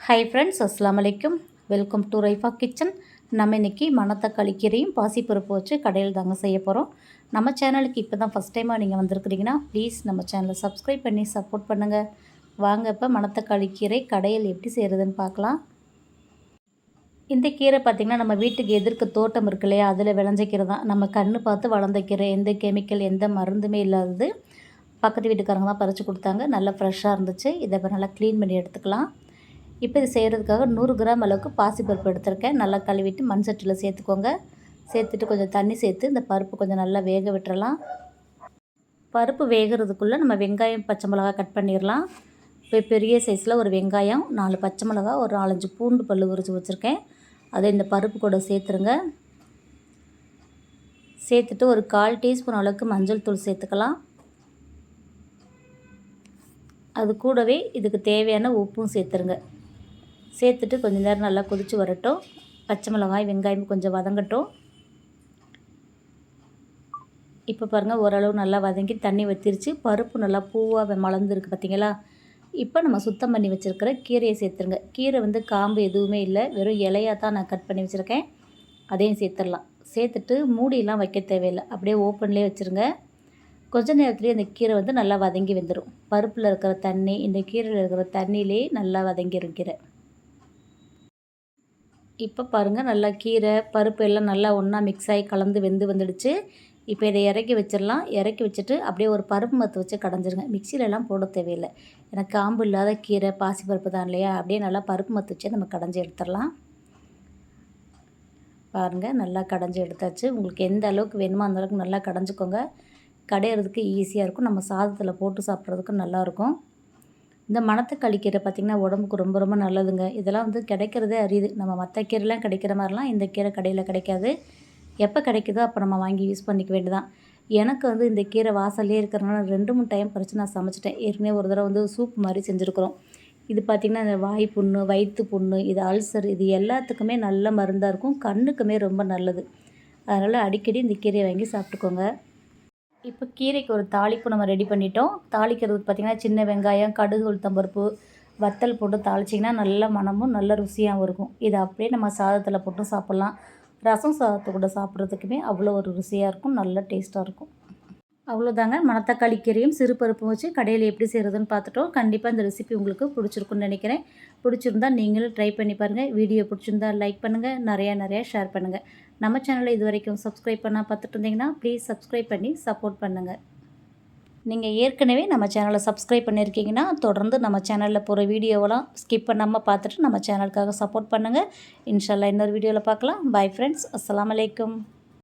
Hi friends, அஸ்ஸலாமு அலைக்கும். Welcome to Raifa kitchen. நம்ம இன்றைக்கி மணத்தக்காளி கீரையும் பாசிப்பருப்பு வச்சு கடையில் தாங்க செய்ய போகிறோம். நம்ம சேனலுக்கு இப்போ தான் ஃபஸ்ட் டைமாக நீங்கள் வந்திருக்கிறீங்கன்னா ப்ளீஸ் நம்ம சேனலை சப்ஸ்கிரைப் பண்ணி சப்போர்ட் பண்ணுங்கள். வாங்க இப்போ மணத்தக்காளி கீரை கடையில் எப்படி செய்கிறதுன்னு பார்க்கலாம். இந்த கீரை பார்த்திங்கன்னா நம்ம வீட்டுக்கு எதிர்க்க தோட்டம் இருக்கு இல்லையா, அதில் விளைஞ்ச கீரை தான். நம்ம கண்ணு பார்த்து வளர்ந்த கீரை, எந்த கெமிக்கல் எந்த மருந்துமே இல்லாதது. பக்கத்து வீட்டுக்காரங்க தான் பறித்து கொடுத்தாங்க. நல்லா ஃப்ரெஷ்ஷாக இருந்துச்சு. இதை இப்போ நல்லா க்ளீன் பண்ணி எடுத்துக்கலாம். இப்போ இது செய்கிறதுக்காக 100 கிராம் அளவுக்கு பாசிப்பருப்பு எடுத்திருக்கேன். நல்லா கழுவிட்டு மண் சட்டியில் சேர்த்துக்கோங்க. சேர்த்துட்டு கொஞ்சம் தண்ணி சேர்த்து இந்த பருப்பு கொஞ்சம் நல்லா வேக விட்டுறலாம். பருப்பு வேகிறதுக்குள்ளே நம்ம வெங்காயம் பச்சை மிளகா கட் பண்ணிடலாம். இப்போ பெரிய சைஸில் ஒரு வெங்காயம், 4 பச்சை மிளகா, ஒரு 4-5 பூண்டு பல் உரித்து வச்சுருக்கேன். அதை இந்த பருப்பு கூட சேர்த்துருங்க. சேர்த்துட்டு ஒரு 1/4 டீஸ்பூன் அளவுக்கு மஞ்சள் தூள் சேர்த்துக்கலாம். அது கூடவே இதுக்கு தேவையான உப்பும் சேர்த்துருங்க. சேர்த்துட்டு கொஞ்சம் நேரம் நல்லா கொதித்து வரட்டும். பச்சை மிளகாய் வெங்காயம் கொஞ்சம் வதங்கட்டும். இப்போ பாருங்கள், ஓரளவு நல்லா வதங்கி தண்ணி வற்றிருச்சு. பருப்பு நல்லா பூவாக மலர்ந்துருக்கு பார்த்திங்களா. இப்போ நம்ம சுத்தம் பண்ணி வச்சுருக்கிற கீரையை சேர்த்துருங்க. கீரை காம்பு எதுவுமே இல்லை, வெறும் இலையாக தான் நான் கட் பண்ணி வச்சுருக்கேன். அதையும் சேர்த்துடலாம். சேர்த்துட்டு மூடியெல்லாம் வைக்க தேவையில்லை, அப்படியே ஓப்பன்லேயே வச்சுருங்க. கொஞ்ச நேரத்துலேயே அந்த கீரை நல்லா வதங்கி வந்துடும். பருப்பில் இருக்கிற தண்ணி இந்த கீரையில் இருக்கிற தண்ணியிலே நல்லா வதங்கிடும் கீரை. இப்போ பாருங்கள், நல்லா கீரை பருப்பு எல்லாம் நல்லா ஒன்றா மிக்ஸ் ஆகி கலந்து வெந்து வந்துடுச்சு. இப்போ இதை இறக்கி வச்சிடலாம். இறக்கி வச்சுட்டு அப்படியே ஒரு பருப்பு மத்து வச்சு கடைஞ்சிருங்க. மிக்சிலெலாம் போட தேவையில்லை. எனக்கு காம்பு இல்லாத கீரை பாசிப்பருப்பு தான் இல்லையா, அப்படியே நல்லா பருப்பு மத்து வச்சு நம்ம கடைஞ்சி எடுத்துடலாம். பாருங்கள், நல்லா கடைஞ்சி எடுத்தாச்சு. உங்களுக்கு எந்த அளவுக்கு வேணுமோ அந்த அளவுக்கு நல்லா கடைஞ்சிக்கோங்க. கடையிறதுக்கு ஈஸியாக இருக்கும். நம்ம சாதத்தில் போட்டு சாப்பிட்றதுக்கும் நல்லாயிருக்கும். இந்த மணத்தக்காளி கீரை பார்த்திங்கன்னா உடம்புக்கு ரொம்ப ரொம்ப நல்லதுங்க. இதெல்லாம் கிடைக்கிறதே அரியுது. நம்ம மற்ற கீரைலாம் கிடைக்கிற மாதிரிலாம் இந்த கீரை கடையில் கிடைக்காது. எப்போ கிடைக்குதோ அப்போ நம்ம வாங்கி யூஸ் பண்ணிக்க வேண்டியதான். எனக்கு இந்த கீரை வாசல்லே இருக்கிறனால 2-3 டைம் பறித்து நான் சமைச்சிட்டேன். ஏற்கனவே ஒரு தடவை சூப் மாதிரி செஞ்சுருக்குறோம். இது பார்த்திங்கன்னா இந்த வாய் புண்ணு, வயிற்று புண்ணு, இது அல்சர், இது எல்லாத்துக்குமே நல்ல மருந்தாக இருக்கும். கண்ணுக்குமே ரொம்ப நல்லது. அதனால் அடிக்கடி இந்த கீரையை வாங்கி சாப்பிட்டுக்கோங்க. இப்போ கீரைக்கு ஒரு தாளிப்பு நம்ம ரெடி பண்ணிட்டோம். தாளிக்கிறதுக்கு பார்த்திங்கன்னா சின்ன வெங்காயம், கடுகு, உளுத்தம்பருப்பு, வத்தல் போட்டு தாளிச்சிங்கன்னா நல்ல மணமும் நல்ல ருசியாகவும் இருக்கும். இதை அப்படியே நம்ம சாதத்தில் போட்டு சாப்பிட்லாம். ரசம் சாதத்தை கூட சாப்பிட்றதுக்குமே அவ்வளோ ஒரு ருசியாக இருக்கும், நல்ல டேஸ்ட்டாக இருக்கும். அவ்வளோதாங்க, மணத்தக்காளி கீரையும் சிறு பருப்பும் வச்சு கடையில் எப்படி செய்கிறதுன்னு பார்த்துட்டோம். கண்டிப்பாக இந்த ரெசிபி உங்களுக்கு பிடிச்சிருக்குன்னு நினைக்கிறேன். பிடிச்சிருந்தா நீங்களும் ட்ரை பண்ணி பாருங்கள். வீடியோ பிடிச்சிருந்தா லைக் பண்ணுங்கள், நிறையா ஷேர் பண்ணுங்கள். நம்ம சேனலை இது வரைக்கும் சப்ஸ்கிரைப் பண்ணால் பார்த்துட்டு இருந்தீங்கன்னா ப்ளீஸ் சப்ஸ்கிரைப் பண்ணி சப்போர்ட் பண்ணுங்கள். நீங்கள் ஏற்கனவே நம்ம சேனலை சப்ஸ்கிரைப் பண்ணியிருக்கீங்கன்னா தொடர்ந்து நம்ம சேனலில் போகிற வீடியோவெல்லாம் ஸ்கிப் பண்ணாமல் பார்த்துட்டு நம்ம சேனலுக்காக சப்போர்ட் பண்ணுங்கள். இன்ஷால்லா இன்னொரு வீடியோவில் பார்க்கலாம். பாய் ஃப்ரெண்ட்ஸ், அஸ்ஸலாமு அலைக்கும்.